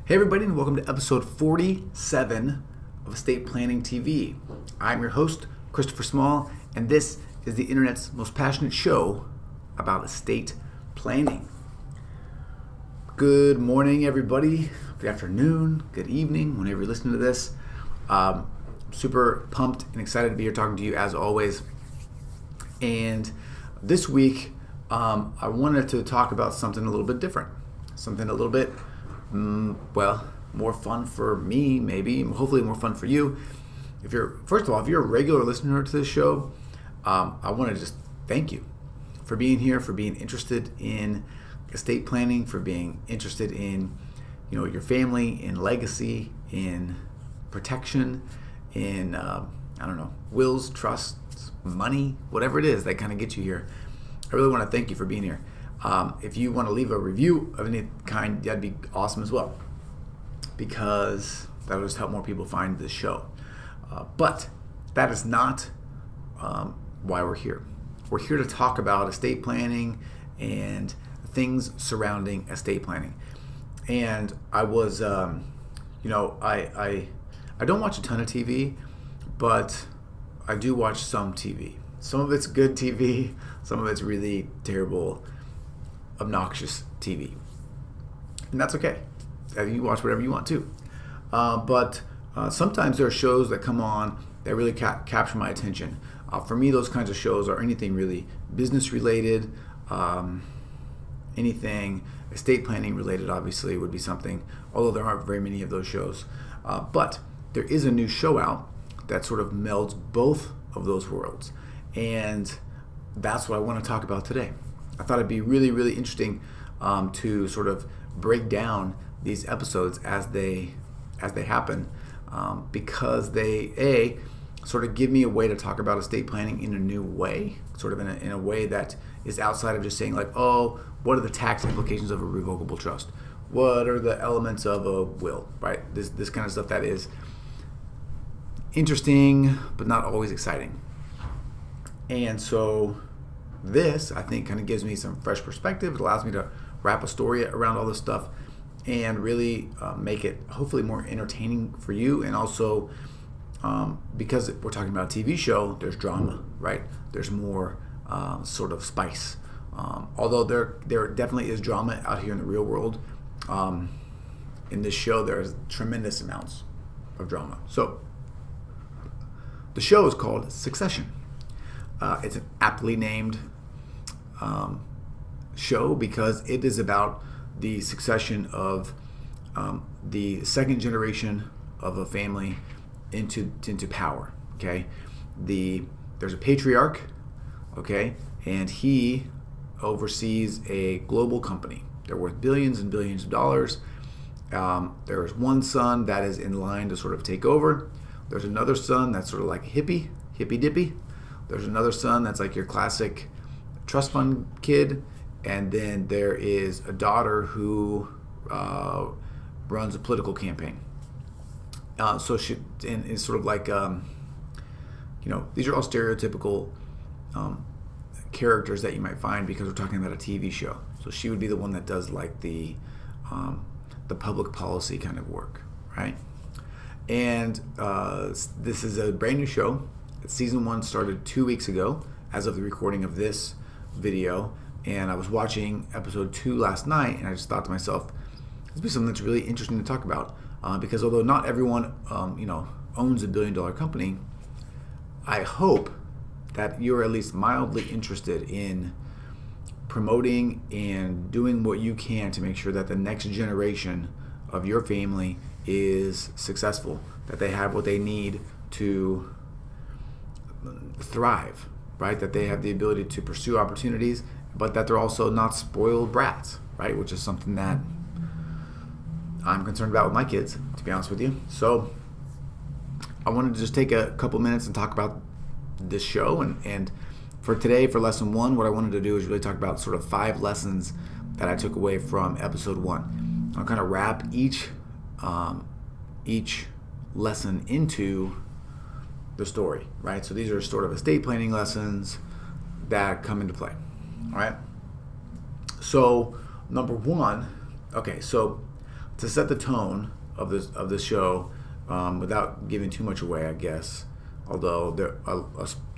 Hey everybody, and welcome to episode 47 of Estate Planning TV. I'm your host, Christopher Small, and this is the internet's most passionate show about estate planning. Good morning, everybody. Good afternoon, good evening, whenever you're listening to this. Super pumped and excited to be here talking to you as always. And this week, I wanted to talk about something a little bit different, something a little bit more fun for me, maybe, hopefully more fun for you. First of all, if you're a regular listener to this show, I want to just thank you for being here, for being interested in estate planning, for being interested in, your family, in legacy, in protection, in, wills, trusts, money, whatever it is that kind of gets you here. I really want to thank you for being here. If you want to leave a review of any kind, that'd be awesome as well, because that'll just help more people find this show. But that is not why we're here. We're here to talk about estate planning and things surrounding estate planning. And I was, I don't watch a ton of TV, but I do watch some TV. Some of it's good TV, some of it's really terrible, obnoxious TV. And that's okay. You watch whatever you want to. But sometimes there are shows that come on that really capture my attention. For me, those kinds of shows are anything really business related, anything estate planning related, obviously, would be something, although there aren't very many of those shows. But there is a new show out that sort of melds both of those worlds. And that's what I want to talk about today. I thought it'd be really, really interesting to sort of break down these episodes as they happen, because they sort of give me a way to talk about estate planning in a new way, sort of in a way that is outside of just saying like, oh, what are the tax implications of a revocable trust? What are the elements of a will, right? This kind of stuff that is interesting but not always exciting. And so this, I think, kind of gives me some fresh perspective. It allows me to wrap a story around all this stuff and really make it hopefully more entertaining for you. And also, because we're talking about a TV show, there's drama, right? There's more sort of spice. Although there definitely is drama out here in the real world, in this show there's tremendous amounts of drama. So the show is called Succession. It's an aptly named show because it is about the succession of the second generation of a family into power. Okay, there's a patriarch. Okay, and he oversees a global company. They're worth billions and billions of dollars. There is one son that is in line to sort of take over. There's another son that's sort of like hippy dippy. There's another son that's like your classic trust fund kid. And then there is a daughter who runs a political campaign. So she is sort of like, these are all stereotypical characters that you might find because we're talking about a TV show. So she would be the one that does like the public policy kind of work, right? And this is a brand new show. Season 1 started 2 weeks ago as of the recording of this video. And I was watching episode 2 last night, and I just thought to myself, this would be something that's really interesting to talk about. Because although not everyone, owns a billion-dollar company, I hope that you're at least mildly interested in promoting and doing what you can to make sure that the next generation of your family is successful, that they have what they need to thrive, right? That they have the ability to pursue opportunities, but that they're also not spoiled brats, right? Which is something that I'm concerned about with my kids, to be honest with you. So I wanted to just take a couple minutes and talk about this show. And for today, for lesson 1, what I wanted to do is really talk about sort of 5 lessons that I took away from episode 1. I'll kind of wrap each lesson into the story, right? So these are sort of estate planning lessons that come into play, all right? So number 1, okay, so to set the tone of this show, without giving too much away, I guess. Although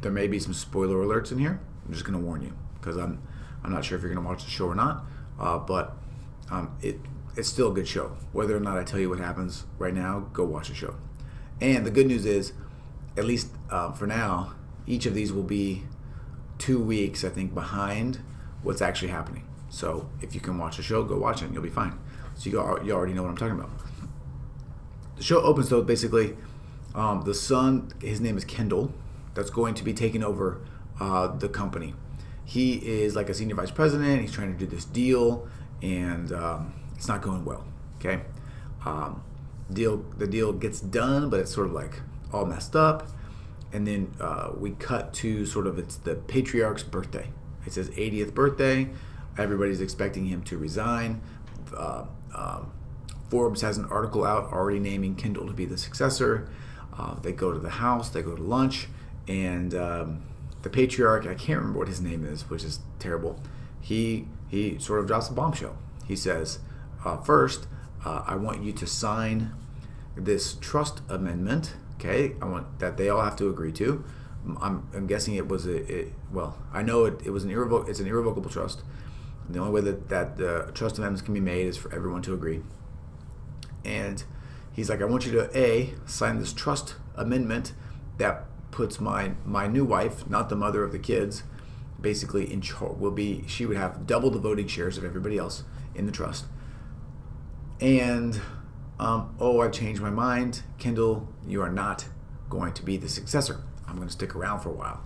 there may be some spoiler alerts in here. I'm just going to warn you because I'm not sure if you're going to watch the show or not. But it's still a good show. Whether or not I tell you what happens right now, go watch the show. And the good news is, at least for now, each of these will be 2 weeks, I think, behind what's actually happening. So if you can watch the show, go watch it and you'll be fine. So you already know what I'm talking about. The show opens, though, basically, the son, his name is Kendall, that's going to be taking over the company. He is like a senior vice president. He's trying to do this deal, and it's not going well, okay? The deal gets done, but it's sort of like all messed up. And then we cut to it's the patriarch's birthday. It's his 80th birthday. Everybody's expecting him to resign. Forbes has an article out already naming Kendall to be the successor. They go to the house, they go to lunch, and the patriarch, I can't remember what his name is, which is terrible. He sort of drops a bombshell. He says, first, I want you to sign this trust amendment. Okay, I want that they all have to agree to. I'm guessing it was I know it was it's an irrevocable trust. The only way that the trust amendments can be made is for everyone to agree. And he's like, I want you to sign this trust amendment that puts my new wife, not the mother of the kids, basically in charge. She would have double the voting shares of everybody else in the trust. And I've changed my mind. Kendall, you are not going to be the successor. I'm going to stick around for a while,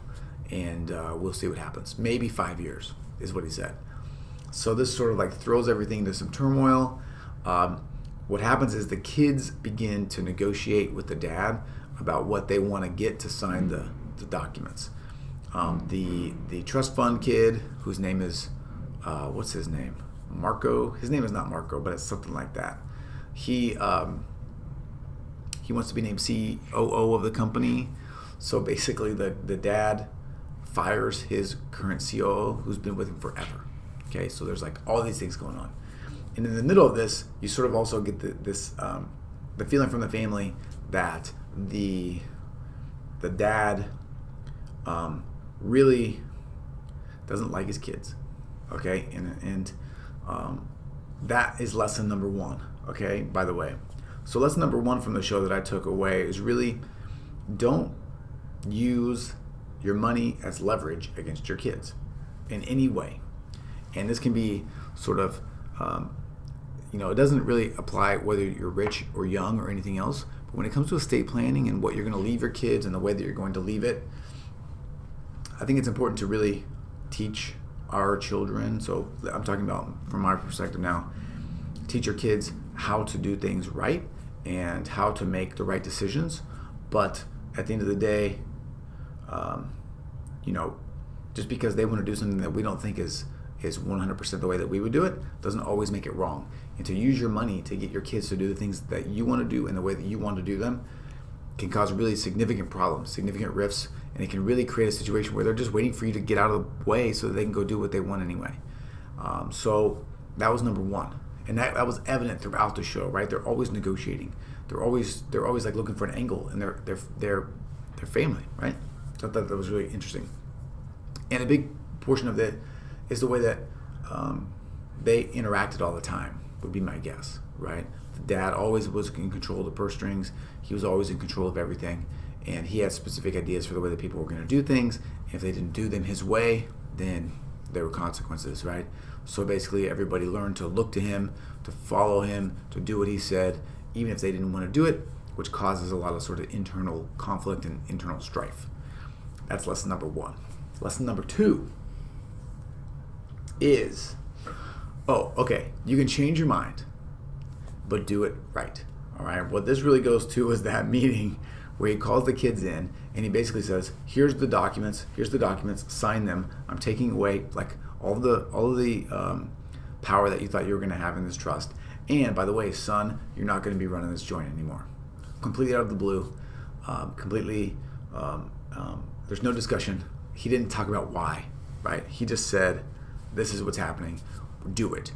and we'll see what happens. Maybe 5 years is what he said. So this sort of like throws everything into some turmoil. What happens is the kids begin to negotiate with the dad about what they want to get to sign the documents. The trust fund kid, whose name is, what's his name? Marco. His name is not Marco, but it's something like that. He wants to be named COO of the company. So basically the dad fires his current COO, who's been with him forever. Okay, so there's like all these things going on. And in the middle of this, you sort of also get the feeling from the family that the dad really doesn't like his kids. Okay, and that is lesson number one. Okay, by the way. So lesson number one from the show that I took away is really don't use your money as leverage against your kids in any way. And this can be sort of, it doesn't really apply whether you're rich or young or anything else. But when it comes to estate planning and what you're going to leave your kids and the way that you're going to leave it, I think it's important to really teach our children. So I'm talking about from my perspective now, teach your kids how to do things right and how to make the right decisions. But at the end of the day, just because they want to do something that we don't think is 100% the way that we would do it, doesn't always make it wrong. And to use your money to get your kids to do the things that you want to do in the way that you want to do them can cause really significant problems, significant rifts, and it can really create a situation where they're just waiting for you to get out of the way so that they can go do what they want anyway. So that was number one. And that was evident throughout the show, right? They're always negotiating. They're always like looking for an angle in their family, right? So I thought that was really interesting. And a big portion of it is the way that they interacted all the time, would be my guess, right? The dad always was in control of the purse strings. He was always in control of everything. And he had specific ideas for the way that people were going to do things. If they didn't do them his way, then there were consequences, right? So basically everybody learned to look to him, to follow him, to do what he said, even if they didn't want to do it, which causes a lot of sort of internal conflict and internal strife. That's lesson number one. Lesson number two is, you can change your mind, but do it right. All right. What this really goes to is that meeting where he calls the kids in and he basically says, here's the documents, sign them. I'm taking away like all of the power that you thought you were going to have in this trust. And by the way, son, you're not going to be running this joint anymore. Completely out of the blue, there's no discussion. He didn't talk about why, right? He just said, this is what's happening, do it.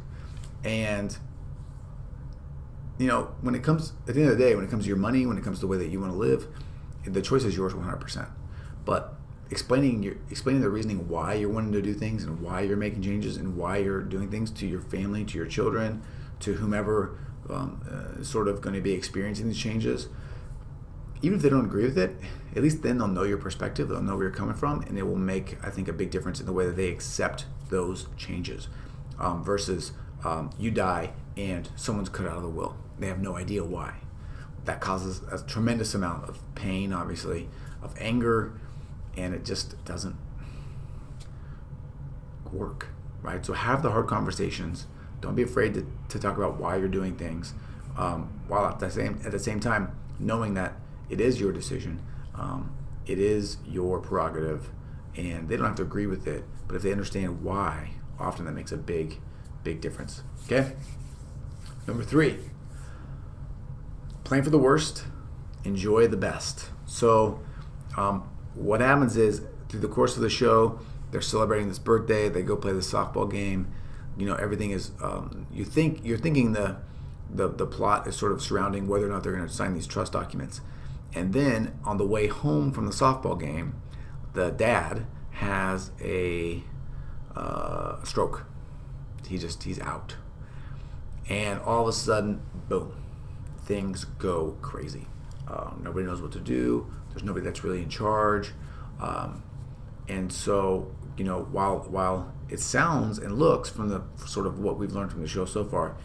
And when it comes, at the end of the day, when it comes to your money, when it comes to the way that you want to live, the choice is yours 100%. But explaining the reasoning why you're wanting to do things and why you're making changes and why you're doing things to your family, to your children, to whomever is sort of going to be experiencing these changes, even if they don't agree with it, at least then they'll know your perspective, they'll know where you're coming from, and it will make, I think, a big difference in the way that they accept those changes versus you die and someone's cut out of the will. They have no idea why. That causes a tremendous amount of pain, obviously, of anger, and it just doesn't work, right? So have the hard conversations. Don't be afraid to talk about why you're doing things, while at the same time knowing that it is your decision, it is your prerogative, and they don't have to agree with it. But if they understand why, often that makes a big difference. Okay. Number 3, plan for the worst, enjoy the best. So what happens is, through the course of the show, they're celebrating this birthday, they go play the softball game, everything is you're thinking the plot is sort of surrounding whether or not they're going to sign these trust documents. And then on the way home from the softball game, the dad has a stroke. He's out. And all of a sudden, boom, things go crazy. Nobody knows what to do. There's nobody that's really in charge. And so, while it sounds and looks from the sort of what we've learned from the show so far,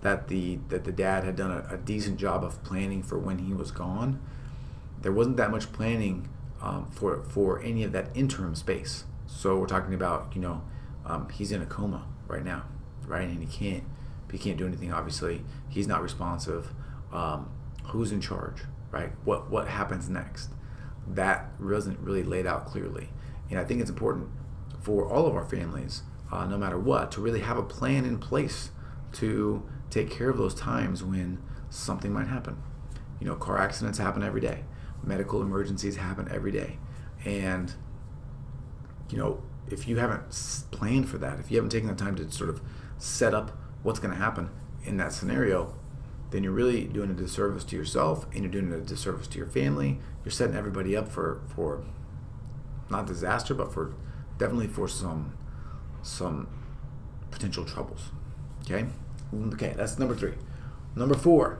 that the dad had done a decent job of planning for when he was gone, there wasn't that much planning for any of that interim space. So we're talking about, he's in a coma right now, right? And he can't do anything, obviously. He's not responsive. Who's in charge, right? What happens next? That wasn't really laid out clearly. And I think it's important for all of our families, no matter what, to really have a plan in place to take care of those times when something might happen. Car accidents happen every day. Medical emergencies happen every day. And, if you haven't planned for that, if you haven't taken the time to sort of set up what's going to happen in that scenario, then you're really doing a disservice to yourself, and you're doing a disservice to your family. You're setting everybody up for not disaster, but definitely for some potential troubles. Okay, that's number 3. Number 4.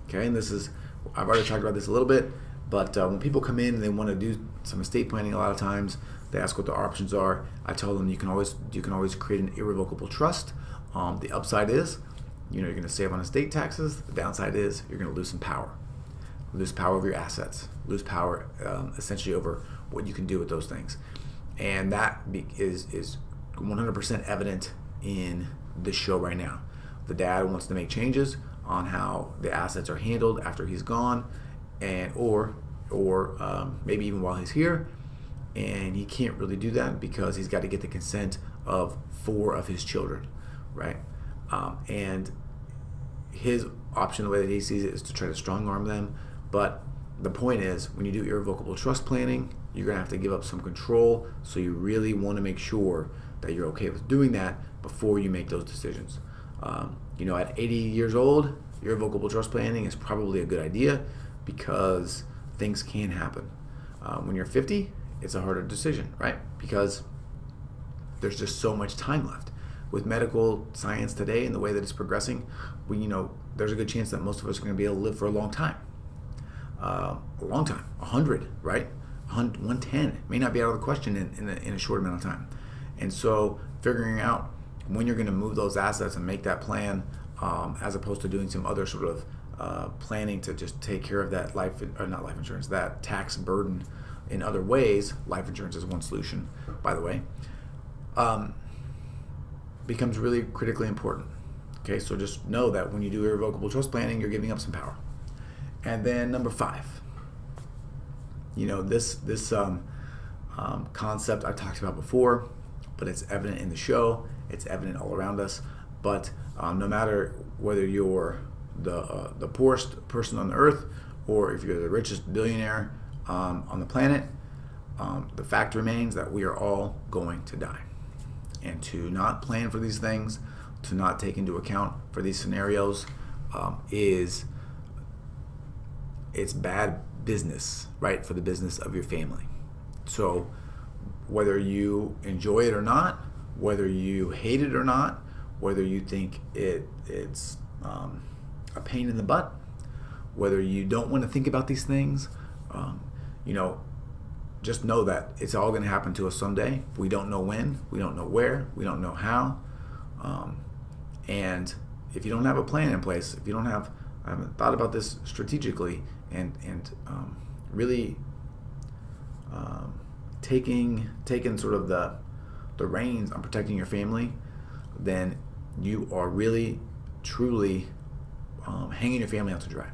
Okay, and I've already talked about this a little bit, but when people come in and they want to do some estate planning, a lot of times they ask what the options are. I tell them you can always create an irrevocable trust. The upside is, you're going to save on estate taxes. The downside is you're going to lose some power. Lose power over your assets. Lose power essentially over what you can do with those things. And that is 100% evident in this show right now. The dad wants to make changes on how the assets are handled after he's gone, and or maybe even while he's here, and he can't really do that because he's got to get the consent of 4 of his children, right? And his option, the way that he sees it, is to try to strong arm them. But the point is, when you do irrevocable trust planning, you're going to have to give up some control. So you really want to make sure that you're okay with doing that before you make those decisions. At 80 years old, irrevocable trust planning is probably a good idea because things can happen. When you're 50, it's a harder decision, right? Because there's just so much time left. With medical science today and the way that it's progressing, there's a good chance that most of us are going to be able to live for a long time. 100, right? 110 may not be out of the question in a short amount of time. And so figuring out when you're going to move those assets and make that plan, as opposed to doing some other sort of planning to just take care of that that tax burden in other ways. Life insurance is one solution, by the way. Becomes really critically important. Okay, so just know that when you do irrevocable trust planning, you're giving up some power. And then number 5, this concept I talked about before, but it's evident in the show. It's evident all around us. But no matter whether you're the poorest person on the earth or if you're the richest billionaire on the planet, the fact remains that we are all going to die. And to not plan for these things, to not take into account for these scenarios, is it's bad business, right, for the business of your family. So whether you enjoy it or not, whether you hate it or not, whether you think it's a pain in the butt, whether you don't want to think about these things, just know that it's all going to happen to us someday. We don't know when, we don't know where, we don't know how. And if you don't have a plan in place, if you don't have, I haven't thought about this strategically and really taking sort of the reins on protecting your family, then you are really, truly hanging your family out to dry.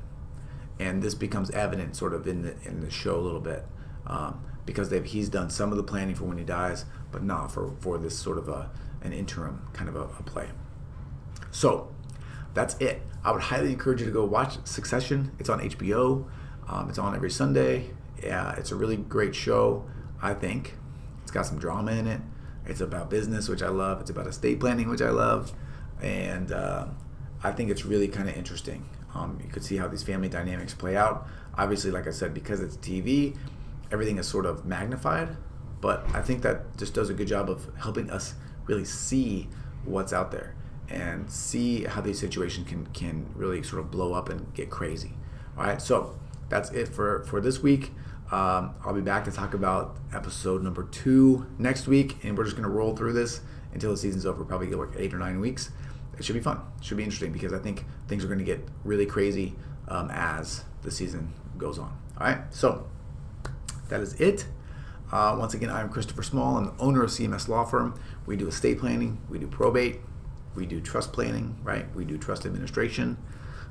And this becomes evident sort of in the show a little bit, because he's done some of the planning for when he dies, but not for this sort of an interim kind of a play. So that's it. I would highly encourage you to go watch Succession. It's on HBO. It's on every Sunday. Yeah, it's a really great show, I think. It's got some drama in it. It's about business, which I love. It's about estate planning, which I love. And I think it's really kind of interesting. You could see how these family dynamics play out. Obviously, like I said, because it's TV, everything is sort of magnified. But I think that just does a good job of helping us really see what's out there and see how these situations can really sort of blow up and get crazy. All right, so that's it for this week. I'll be back to talk about episode number 2 next week, and we're just going to roll through this until the season's over. Probably get like 8 or 9 weeks. It should be fun. It should be interesting because I think things are going to get really crazy as the season goes on. All right, so that is it. Once again, I'm Christopher Small. I'm the owner of CMS Law Firm. We do estate planning. We do probate. We do trust planning, right? We do trust administration.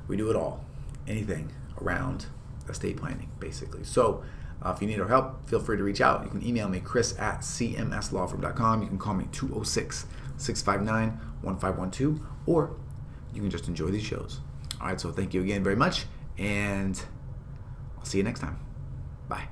We do it all. Anything around estate planning, basically. So if you need our help, feel free to reach out. You can email me, chris@cmslawfirm.com. You can call me 206-659-1512, or you can just enjoy these shows. All right, so thank you again very much, and I'll see you next time. Bye.